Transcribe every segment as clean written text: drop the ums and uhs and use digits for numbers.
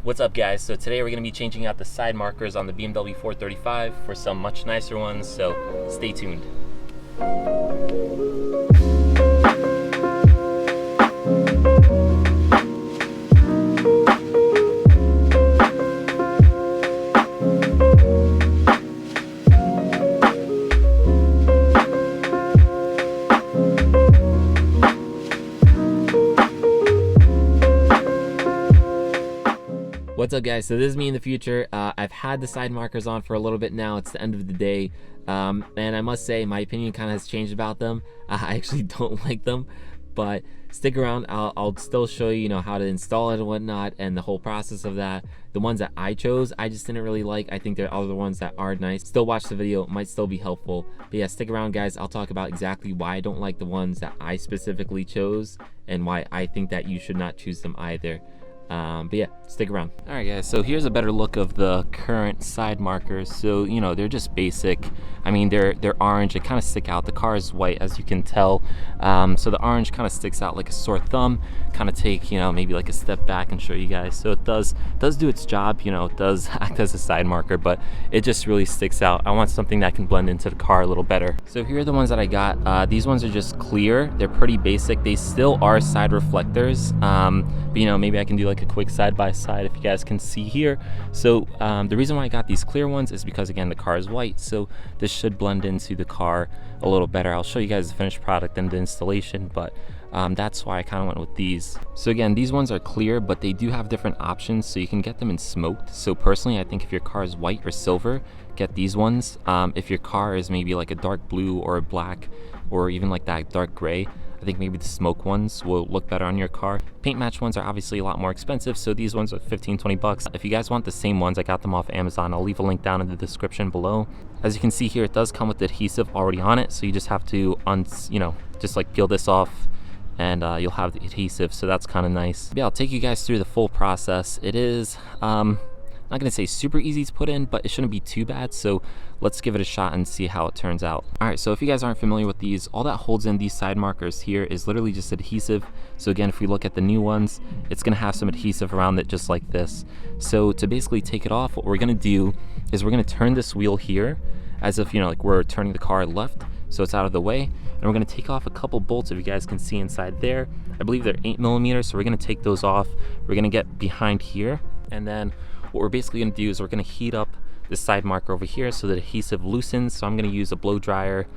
What's up guys? So today we're going to be changing out the side markers on the BMW 435 for some much nicer ones, so stay tuned. What's up guys? So this is me in the future. I've had the side markers on for a little bit now. It's the end of the day, and I must say my opinion kind of has changed about them. I actually don't like them, but stick around. I'll still show you, how to install it and whatnot, and the whole process of that. The ones that I chose, I just didn't really like. I think there are other ones that are nice. Still watch the video, it might still be helpful. But yeah, stick around guys. I'll talk about exactly why I don't like the ones that I specifically chose and why I think that you should not choose them either. But yeah, stick around. All right guys, so here's a better look of the current side markers. So they're just basic. I mean, they're orange. They kind of stick out. The car is white, as you can tell, so the orange kind of sticks out like a sore thumb. Kind of take maybe like a step back and show you guys. So it does do its job. It does act as a side marker, but it just really sticks out. I want something that can blend into the car a little better. So here are the ones that I got. These ones are just clear. They're pretty basic. They still are side reflectors, but maybe I can do like a quick side-by-side if you guys can see here. So the reason why I got these clear ones is because, again, the car is white, so this should blend into the car a little better. I'll show you guys the finished product and the installation, but that's why I kind of went with these. So again, these ones are clear, but they do have different options, so you can get them in smoked. So personally, I think if your car is white or silver, get these ones. If your car is maybe like a dark blue or a black, or even like that dark gray, I think maybe the smoke ones will look better on your car. Paint match ones are obviously a lot more expensive, so these ones are 15-20 bucks. If you guys want the same ones, I got them off Amazon. I'll leave a link down in the description below. As you can see here, it does come with the adhesive already on it, so you just have to just like peel this off, and you'll have the adhesive, so that's kind of nice. Yeah, I'll take you guys through the full process. It is not gonna say super easy to put in, but it shouldn't be too bad, so let's give it a shot and see how it turns out. All right, so if you guys aren't familiar with these, all that holds in these side markers here is literally just adhesive. So again, if we look at the new ones, it's gonna have some adhesive around it just like this. So to basically take it off, what we're gonna do is we're gonna turn this wheel here as if like we're turning the car left, so it's out of the way, and we're gonna take off a couple bolts. If you guys can see inside there, I believe they're 8mm, so we're gonna take those off. We're gonna get behind here, and then what we're basically gonna do is we're gonna heat up this side marker over here so the adhesive loosens. So I'm gonna use a blow dryer.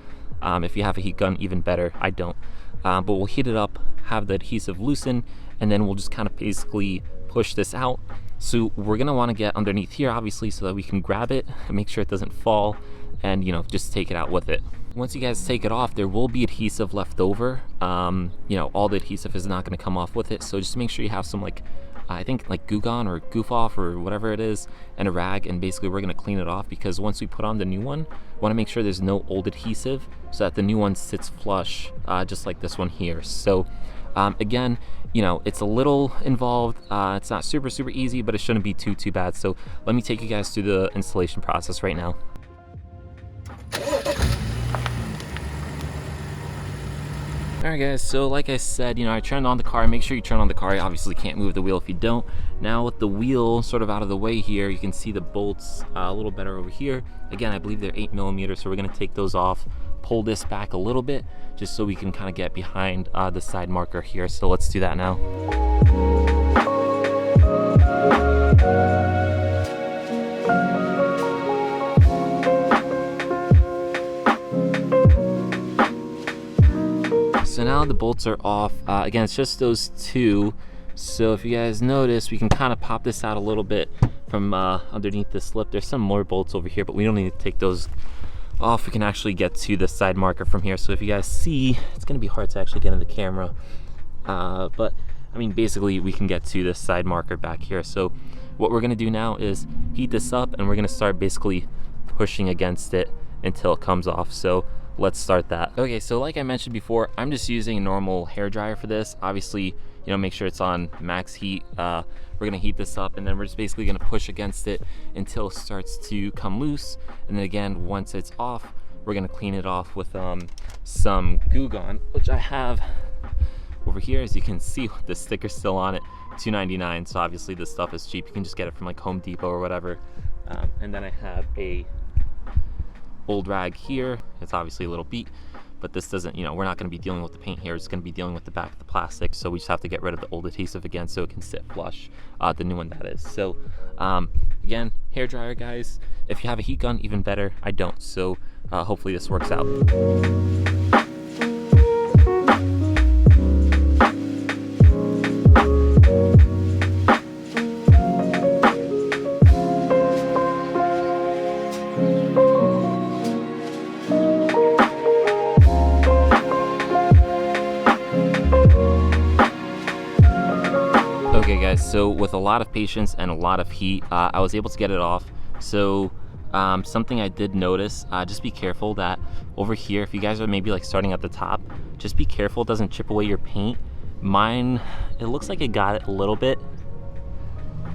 If you have a heat gun, even better. I don't, but we'll heat it up, have the adhesive loosen, and then we'll just kind of basically push this out. So we're gonna want to get underneath here, obviously, so that we can grab it and make sure it doesn't fall, and just take it out with it. Once you guys take it off, there will be adhesive left over. All the adhesive is not going to come off with it, so just make sure you have some I think like Goo Gone or Goof Off or whatever it is, and a rag, and basically we're going to clean it off, because once we put on the new one, we want to make sure there's no old adhesive so that the new one sits flush, just like this one here. So again, it's a little involved. It's not super easy, but it shouldn't be too bad. So let me take you guys through the installation process right now. Alright guys, so like I said, I turned on the car. Make sure you turn on the car. You obviously can't move the wheel if you don't. Now with the wheel sort of out of the way here, you can see the bolts a little better over here. Again, I believe they're 8mm, so we're going to take those off, pull this back a little bit, just so we can kind of get behind the side marker here. So let's do that now. So now the bolts are off. Again, it's just those two. So if you guys notice, we can kind of pop this out a little bit from underneath the slip. There's some more bolts over here, but we don't need to take those off. We can actually get to the side marker from here. So if you guys see, it's gonna be hard to actually get in the camera. But I mean, basically we can get to this side marker back here. So what we're gonna do now is heat this up, and we're gonna start basically pushing against it until it comes off. So let's start that. Okay, so like I mentioned before, I'm just using a normal hair dryer for this. Obviously, make sure it's on max heat. We're gonna heat this up, and then we're just basically gonna push against it until it starts to come loose. And then again, once it's off, we're gonna clean it off with some Goo Gone, which I have over here. As you can see, the sticker's still on it. $2.99, so obviously this stuff is cheap. You can just get it from like Home Depot or whatever. And then I have a old rag here. It's obviously a little beat, but this doesn't, you know, we're not going to be dealing with the paint here. It's going to be dealing with the back of the plastic, so we just have to get rid of the old adhesive again so it can sit flush, the new one that is. So again, hair dryer, guys. If you have a heat gun, even better. I don't, so hopefully this works out. Okay guys, so with a lot of patience and a lot of heat, I was able to get it off. So something I did notice, just be careful that over here, if you guys are maybe like starting at the top, just be careful it doesn't chip away your paint. Mine, it looks like it got it a little bit,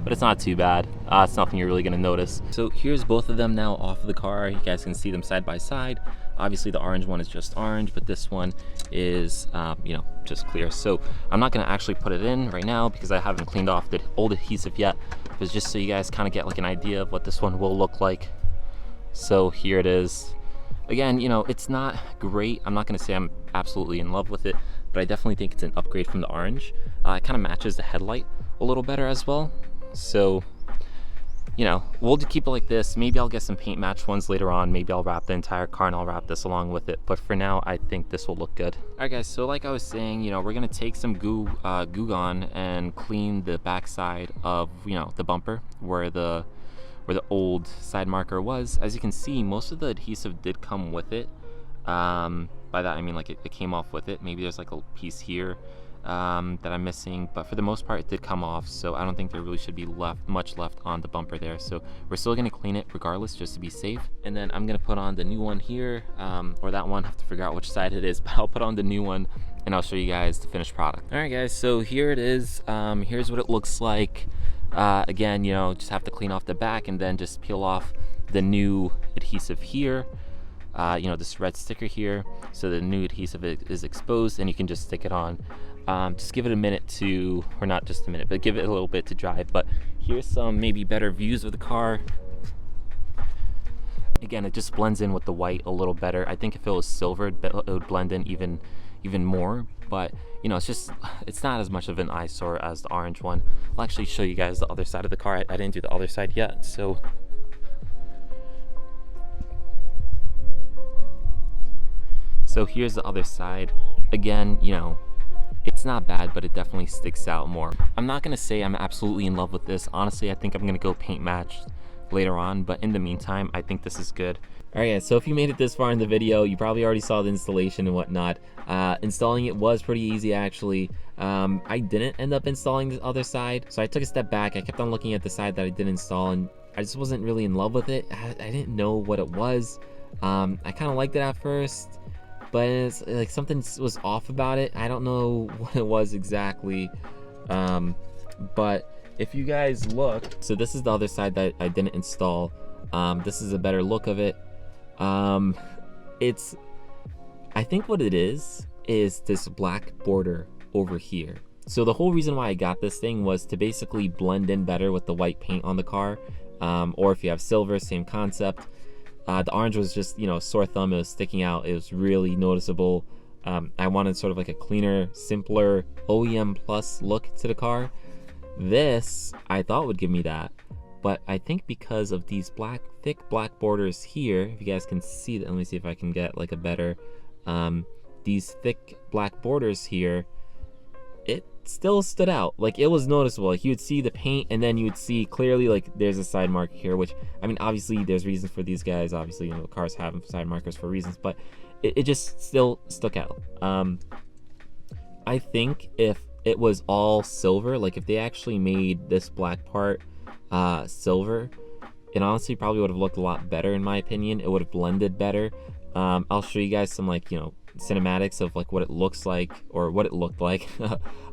but it's not too bad. It's nothing you're really gonna notice. So here's both of them now off of the car. You guys can see them side by side. Obviously the orange one is just orange, but this one is, you know, just clear. So I'm not gonna actually put it in right now because I haven't cleaned off the old adhesive yet. But just so you guys kind of get like an idea of what this one will look like. So here it is. Again, you know, it's not great. I'm not gonna say I'm absolutely in love with it, but I definitely think it's an upgrade from the orange. It kind of matches the headlight a little better as well. So, you know, we'll keep it like this. Maybe I'll get some paint match ones later on. Maybe I'll wrap the entire car and I'll wrap this along with it. But for now, I think this will look good. All right, guys, so like I was saying, you know, we're gonna take some Goo Gone and clean the backside of, you know, the bumper where the old side marker was. As you can see, most of the adhesive did come with it. By that I mean like it came off with it. Maybe there's like a piece here that I'm missing, but for the most part it did come off, so I don't think there really should be much left on the bumper there. So we're still going to clean it regardless, just to be safe. And then I'm going to put on the new one here, or that one. I have to figure out which side it is, but I'll put on the new one and I'll show you guys the finished product. All right guys, so here it is. Here's what it looks like. Again, you know, just have to clean off the back and then just peel off the new adhesive here. You know, this red sticker here, so the new adhesive is exposed and you can just stick it on. Just give it a minute to, or not just a minute, but give it a little bit to dry. But here's some maybe better views of the car. Again, it just blends in with the white a little better. I think if it was silver, it would blend in even more. But you know, it's not as much of an eyesore as the orange one. I'll actually show you guys the other side of the car. I didn't do the other side yet, so. So here's the other side. Again, you know, it's not bad, but it definitely sticks out more. I'm not gonna say I'm absolutely in love with this. Honestly, I think I'm gonna go paint match later on, but in the meantime, I think this is good. All right, guys, so if you made it this far in the video, you probably already saw the installation and whatnot. Installing it was pretty easy, actually. I didn't end up installing the other side, so I took a step back. I kept on looking at the side that I did install, and I just wasn't really in love with it. I didn't know what it was. I kind of liked it at first, but it's like something was off about it. I don't know what it was exactly, but if you guys look, so this is the other side that I didn't install. This is a better look of it. It's, I think what it is this black border over here. So the whole reason why I got this thing was to basically blend in better with the white paint on the car, or if you have silver, same concept. The orange was just, you know, sore thumb. It was sticking out. It was really noticeable. I wanted sort of like a cleaner, simpler OEM plus look to the car. This I thought would give me that, but I think because of these thick black borders here, if you guys can see that, let me see if I can get like a better, these thick black borders here, it still stood out. Like, it was noticeable. Like, you would see the paint and then you would see clearly like there's a side marker here, which, I mean, obviously there's reasons for these guys. Obviously, you know, cars have side markers for reasons, but it just still stuck out. I think if it was all silver, like if they actually made this black part silver, it honestly probably would have looked a lot better, in my opinion. It would have blended better. I'll show you guys some, like, you know, cinematics of like what it looks like, or what it looked like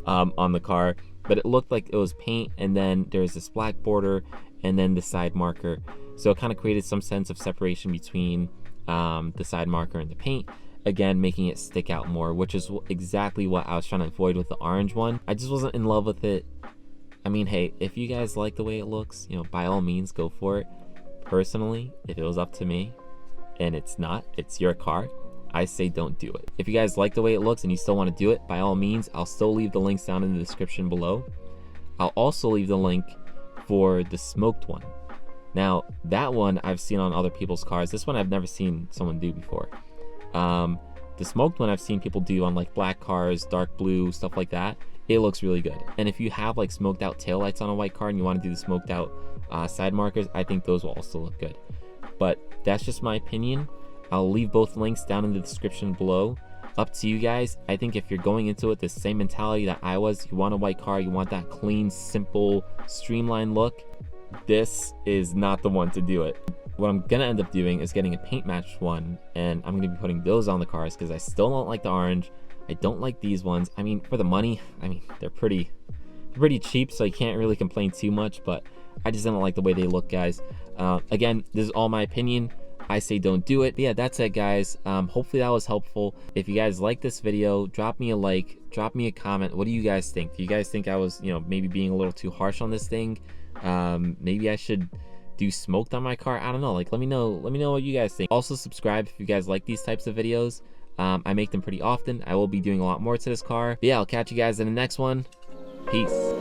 on the car. But it looked like it was paint, and then there's this black border, and then the side marker. So it kind of created some sense of separation between the side marker and the paint, again making it stick out more, which is exactly what I was trying to avoid with the orange one. I just wasn't in love with it. I mean, hey, if you guys like the way it looks, you know, by all means, go for it. Personally, if it was up to me, and it's not, it's your car, I say don't do it. If you guys like the way it looks and you still want to do it, by all means, I'll still leave the links down in the description below. I'll also leave the link for the smoked one. Now, that one I've seen on other people's cars. This one I've never seen someone do before. The smoked one I've seen people do on like black cars, dark blue, stuff like that. It looks really good. And if you have like smoked out taillights on a white car and you want to do the smoked out side markers, I think those will also look good. But that's just my opinion. I'll leave both links down in the description below. Up to you guys. I think if you're going into it the same mentality that I was, you want a white car, you want that clean, simple, streamlined look, this is not the one to do it. What I'm gonna end up doing is getting a paint matched one, and I'm gonna be putting those on the cars because I still don't like the orange. I don't like these ones. I mean, for the money, I mean, they're pretty cheap, so you can't really complain too much, but I just don't like the way they look, guys. Again, this is all my opinion. I say don't do it. But yeah, that's it, guys. Hopefully that was helpful. If you guys like this video, drop me a like, drop me a comment. What do you guys think? Do you guys think I was, you know, maybe being a little too harsh on this thing? Maybe I should do smoked on my car. I don't know. Like, let me know what you guys think. Also, subscribe if you guys like these types of videos. I make them pretty often. I will be doing a lot more to this car. But yeah, I'll catch you guys in the next one. Peace.